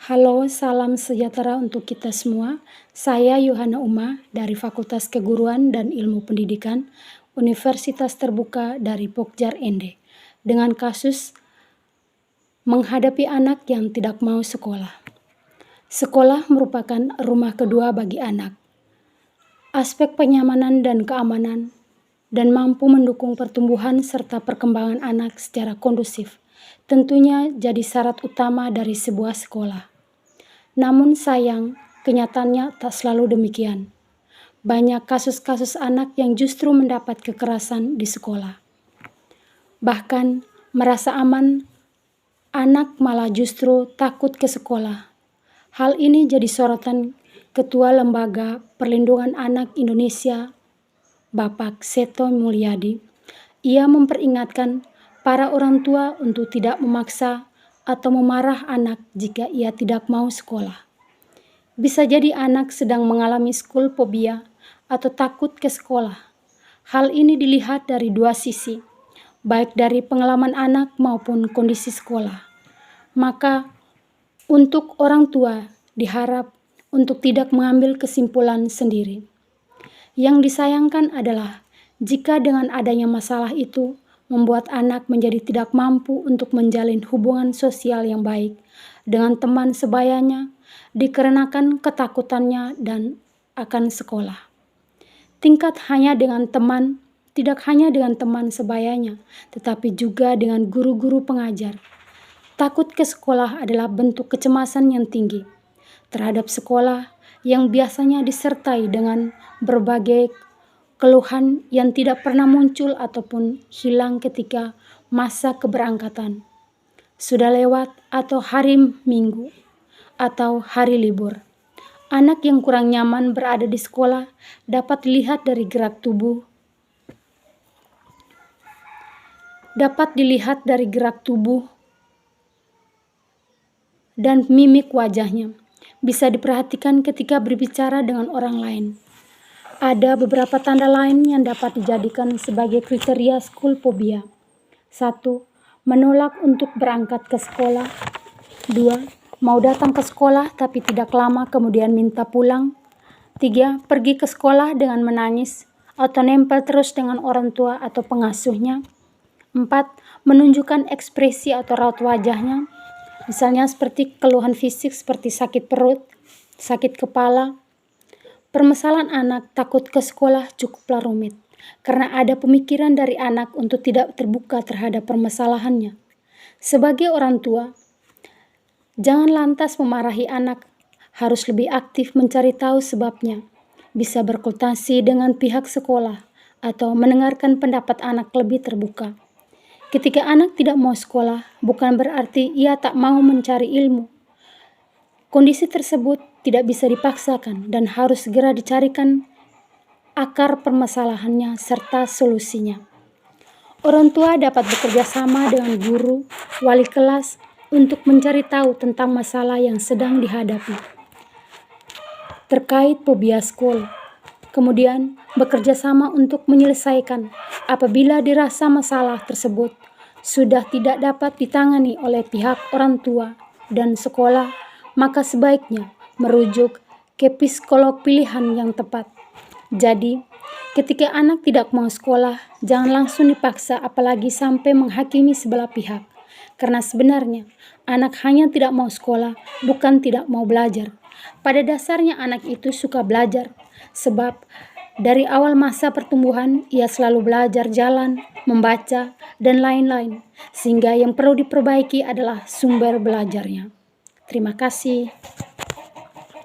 Halo, salam sejahtera untuk kita semua. Saya Yohana Uma dari Fakultas Keguruan dan Ilmu Pendidikan Universitas Terbuka dari Pokjar ND dengan kasus menghadapi anak yang tidak mau sekolah. Sekolah merupakan rumah kedua bagi anak. Aspek kenyamanan dan keamanan dan mampu mendukung pertumbuhan serta perkembangan anak secara kondusif tentunya jadi syarat utama dari sebuah sekolah. Namun sayang, kenyataannya tak selalu demikian. Banyak kasus-kasus anak yang justru mendapat kekerasan di sekolah. Bahkan merasa aman, anak malah justru takut ke sekolah. Hal ini jadi sorotan Ketua Lembaga Perlindungan Anak Indonesia, Bapak Seto Mulyadi. Ia memperingatkan para orang tua untuk tidak memaksa atau memarah anak jika ia tidak mau sekolah. Bisa jadi anak sedang mengalami school phobia atau takut ke sekolah. Hal ini dilihat dari dua sisi, baik dari pengalaman anak maupun kondisi sekolah. Maka untuk orang tua diharap untuk tidak mengambil kesimpulan sendiri. Yang disayangkan adalah jika dengan adanya masalah itu membuat anak menjadi tidak mampu untuk menjalin hubungan sosial yang baik dengan teman sebayanya dikarenakan ketakutannya dan akan sekolah. Tidak hanya dengan teman sebayanya, tetapi juga dengan guru-guru pengajar. Takut ke sekolah adalah bentuk kecemasan yang tinggi terhadap sekolah yang biasanya disertai dengan berbagai keluhan yang tidak pernah muncul ataupun hilang ketika masa keberangkatan sudah lewat atau hari Minggu atau hari libur. Anak yang kurang nyaman berada di sekolah dapat dilihat dari gerak tubuh dan mimik wajahnya. Bisa diperhatikan ketika berbicara dengan orang lain. Ada beberapa tanda lain yang dapat dijadikan sebagai kriteria school phobia. 1. Menolak untuk berangkat ke sekolah. 2. Mau datang ke sekolah tapi tidak lama kemudian minta pulang. 3. Pergi ke sekolah dengan menangis atau nempel terus dengan orang tua atau pengasuhnya. 4. Menunjukkan ekspresi atau raut wajahnya, misalnya seperti keluhan fisik seperti sakit perut, sakit kepala. Permasalahan anak takut ke sekolah cukuplah rumit, karena ada pemikiran dari anak untuk tidak terbuka terhadap permasalahannya. Sebagai orang tua, jangan lantas memarahi anak, harus lebih aktif mencari tahu sebabnya, bisa berkonsultasi dengan pihak sekolah, atau mendengarkan pendapat anak lebih terbuka. Ketika anak tidak mau sekolah, bukan berarti ia tak mau mencari ilmu. Kondisi tersebut tidak bisa dipaksakan dan harus segera dicarikan akar permasalahannya serta solusinya. Orang tua dapat bekerja sama dengan guru, wali kelas untuk mencari tahu tentang masalah yang sedang dihadapi terkait phobia school. Kemudian bekerja sama untuk menyelesaikan apabila dirasa masalah tersebut sudah tidak dapat ditangani oleh pihak orang tua dan sekolah, maka sebaiknya merujuk ke psikolog pilihan yang tepat. Jadi, ketika anak tidak mau sekolah, jangan langsung dipaksa apalagi sampai menghakimi sebelah pihak. Karena sebenarnya, anak hanya tidak mau sekolah, bukan tidak mau belajar. Pada dasarnya anak itu suka belajar, sebab dari awal masa pertumbuhan, ia selalu belajar jalan, membaca, dan lain-lain. Sehingga yang perlu diperbaiki adalah sumber belajarnya. Terima kasih.